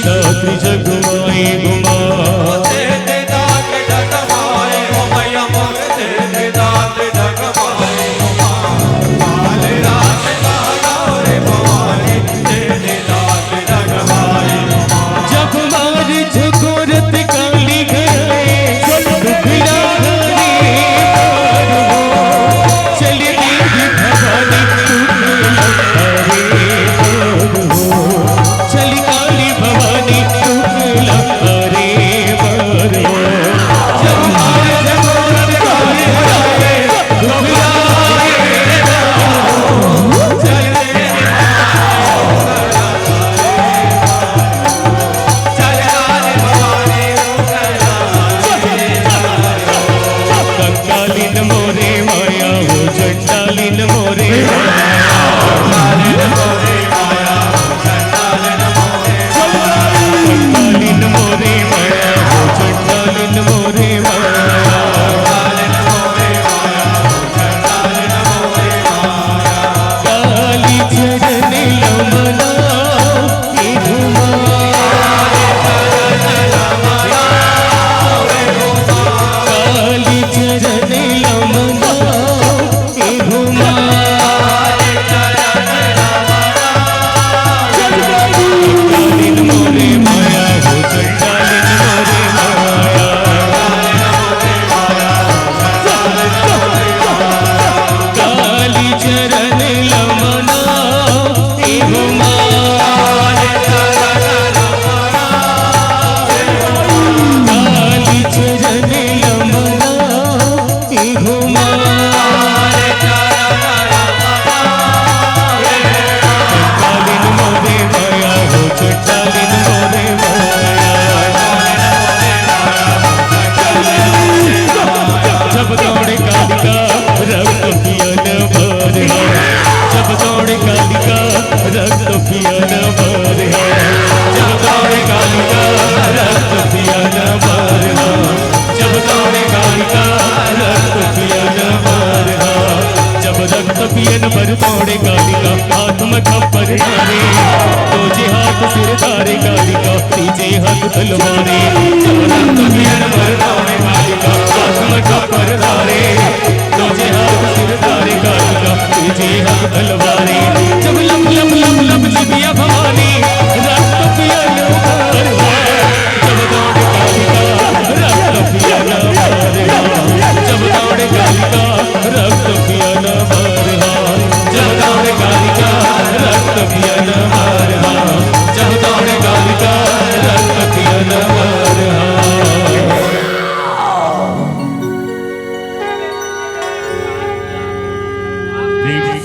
दात्री जगमाए घुमा तेरे दात जगमाए मैया मोर तेरे दात जगमाए घुमा काल रात काला रे भवानी तेरे दात जगमाए घुमा जब मार झकोरत काली घरे दुखड़ा घरे चली देवी भवानी चली काली भवानी टुकला रे बरो जब मार झकोरत काली घरे दुखड़ा कंकालीन मोरे माया हो चंडालीन मोरे कंकालीन मोरे माया हो चंडालीन मोरे माया काली चरण लमना की घुमा काली चरण लमना की घुमा कंकालीन मोरे माया हो चंडालीन मोरे माया काली चरण लमना की घुमा काली चरण लमना की घुमा कंकालीन मोरे माया हो चंडालीन मोरे माया जब दौड़े कालिका रक्त पियन भर जब दौड़े कालिका रक्त पियन भर जब दौड़े कालिका रक्त पियन भर जब दौड़े कालिका रक्त पियन भर जब रक्त पियन भर दौड़े कालिका हाथ में खप्पर धारे तुझे हाथ सिर धारे कालिका तीजे हाथ तलवारे जब रक्त पियन भर दौड़े कालिका हाथ में खप्पर धारे तुझे हाथ सिर धारे कालिका तीजे हाथ तलवारे जब लब लब लब लब लिबिया भवानी रक्त पियन भर जब दौड़े कालिका रक्त पियन भर जब दौड़े कालिका रक्त पियन भर जब दौड़े कालिका रक्त पियन भर जब दौड़े कालिका रक्त पियन भर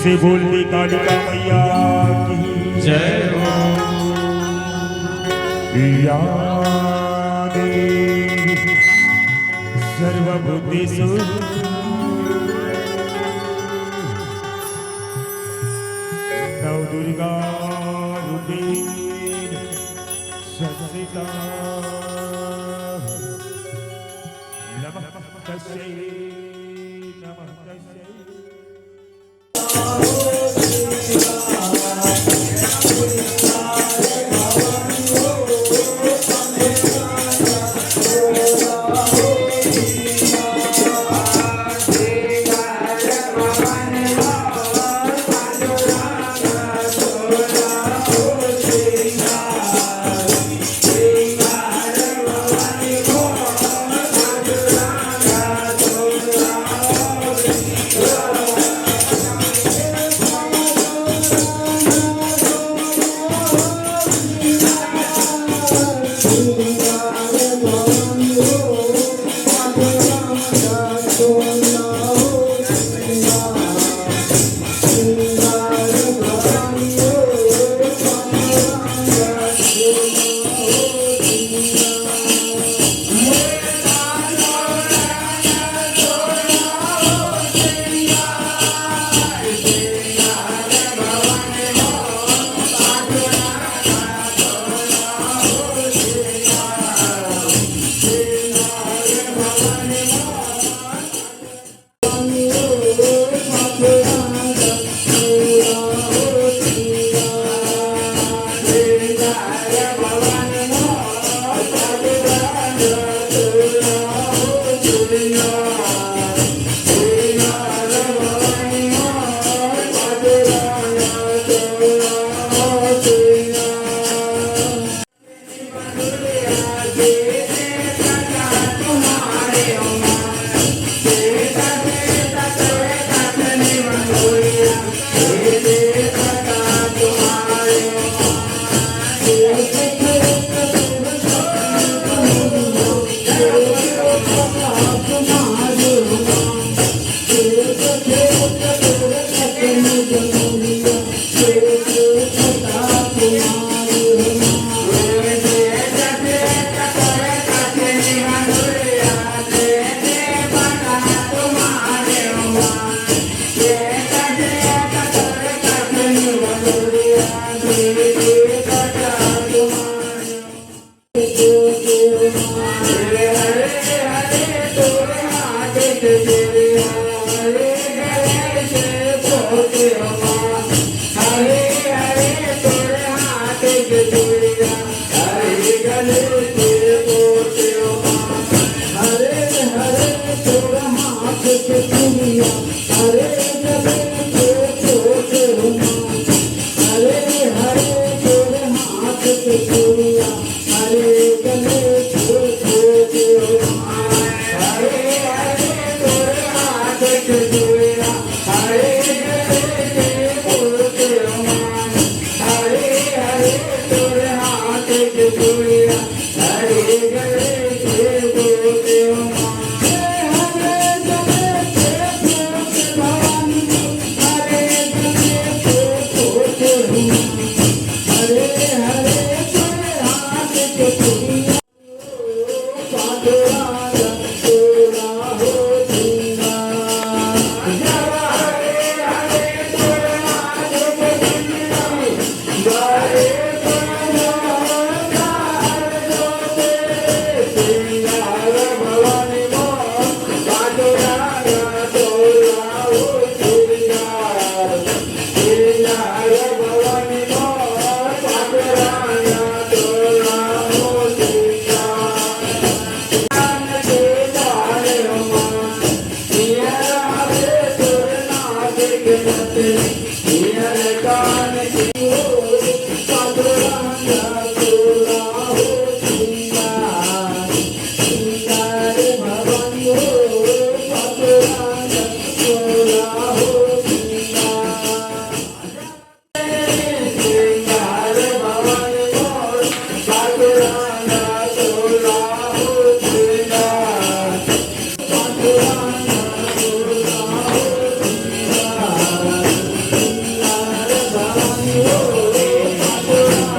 से बोलती कालिका मैया की जय हो या देवी सर्वभूतेषु नव दुर्गा रूपेण संस्थिता नमः तस्यै नमः तस्यै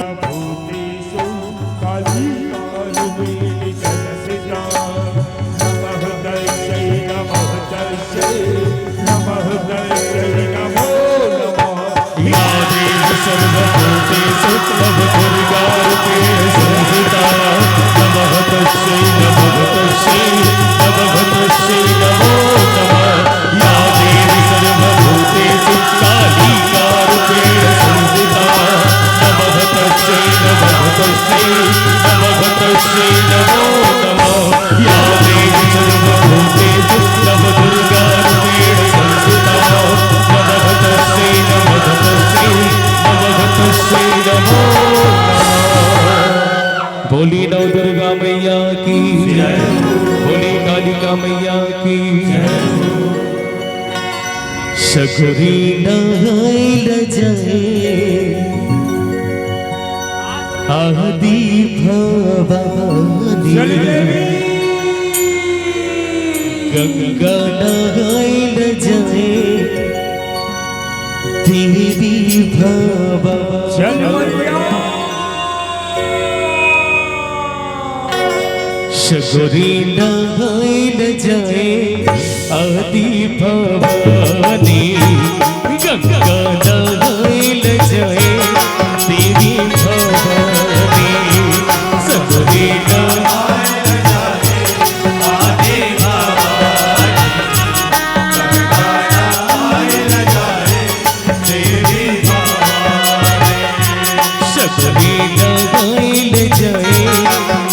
भूतेषु कालिकारुणी सदसिजा नमः तस्यै नमः तस्यै नमः तस्यै नमो नमः या देवी सर्वभूतेषु तव दुर्गारूपेण संस्थिता नमः तस्यै नमः तस्यै नमः तस्यै नमो नमः या देवी सर्वभूतेषु कालिकारूपेण संस्थिता नमः तस्यै नमः तस्यै नमः तस्यै नमो नमः या देवी सर्वभूतेषु तव दुर्गारूपेण संस्थिता नमः तस्यै नमः तस्यै नमः तस्यै नमो नमः। बोली नव दुर्गा मैया की जय, बोली कालिका मैया की जय। सगुरी नहाइल जाए आदि भवानी गंगा नहाइल जाए देवी भवानी सगुरी नहाइल जाए आदि भवानी गंगा नहाइल जाए देवी भवानी सगुरी नहाइल जाए आदि भवानी गंगा नहाइल जाए देवी भवानी सगुरी नहाइल जाए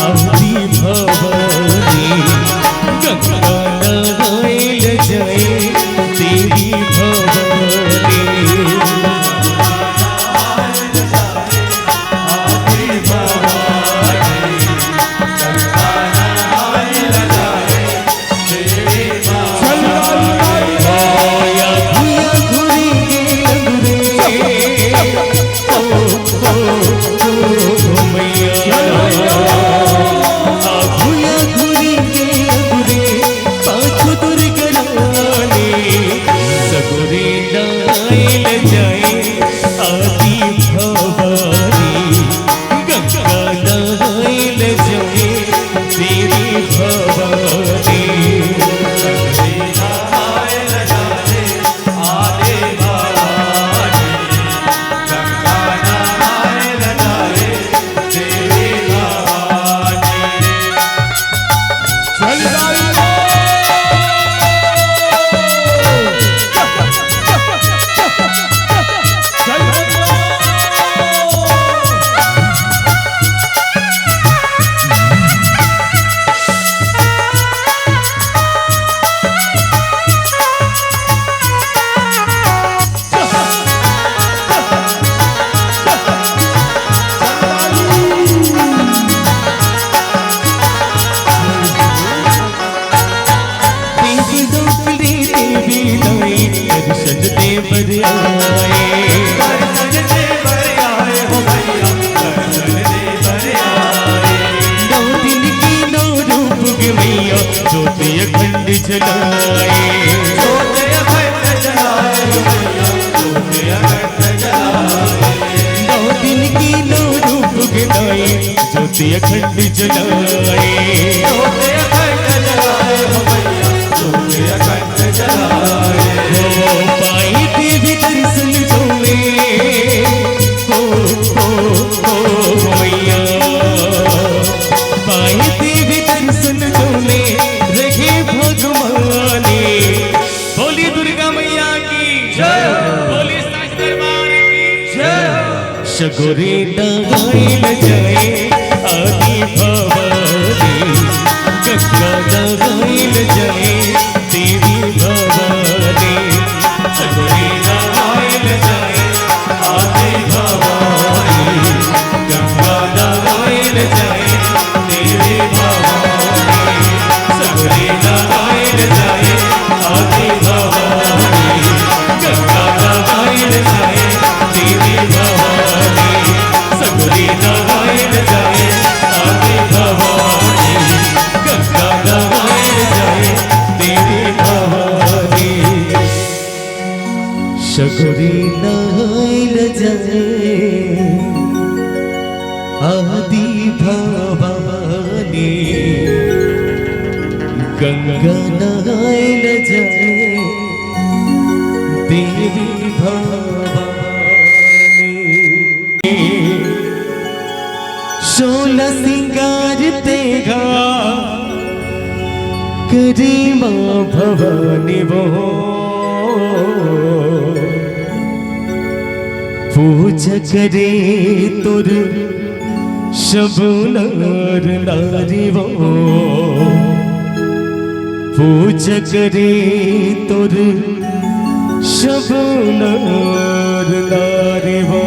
आदि भवानी गंगा नहाइल जाए देवी भवानी जलाए, ज्योत अखंड जलाए मैया, ज्योत अखंड जलाए। 9 दिन की 9 रूप गिनाए, ज्योति अखंड जलाए। ज्योत अखंड जलाए मैया, ज्योत अखंड जलाए। हो पाई देवी दर्शन जो में, हो मैया, पाई देवी दर्शन जो में रहे भगवाने। बोली दुर्गा मैया की जय हो। बोली साच दरबार की जय हो। सगुरे नगाइल जाए आदि भवानी, गंगा नगाइल जाए देवी भवानी। सगुरे नगाइल जाए आदि भवानी, गंगा नगाइल जाए देवी भवानी। सगुरे नगाइल जाए आदि भवानी, गंगा नगाइल जाए देवी भवानी। सगुरे नगाइल जाए आदि भवानी, गंगा नगाइल जाए देवी भवानी। सगुरे नगाइल जाए आदि भवानी, गंगा नगाइल जाए देवी भवानी। 16 सिंगार तेगा करी माँ भवानी वो, पूजा करे तुर सब नर नारी वो, पूजा करे तुर सब नर नारी वो।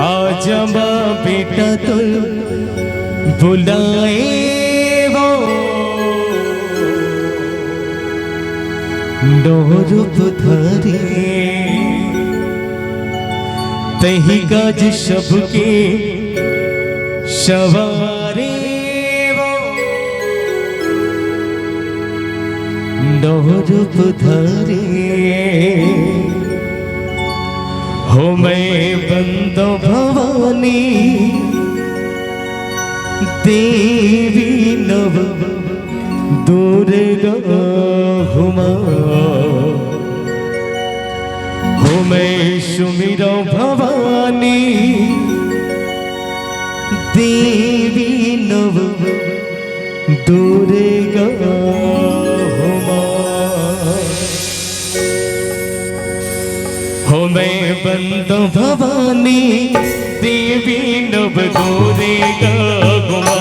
आज माँ बेटा तो बुलाए वो, 9 रूप धारे तही गाज सबके सवारे वो। 9 रूप धारे हो मैं बंदो भवानी, देवी नव दुर्गा हुमा। हो मैं सुमिरो भवानी, देवी नव दुर्गा हुमा। हो मैं बंदो भवानी, देवी नव दुर्गा हुमा।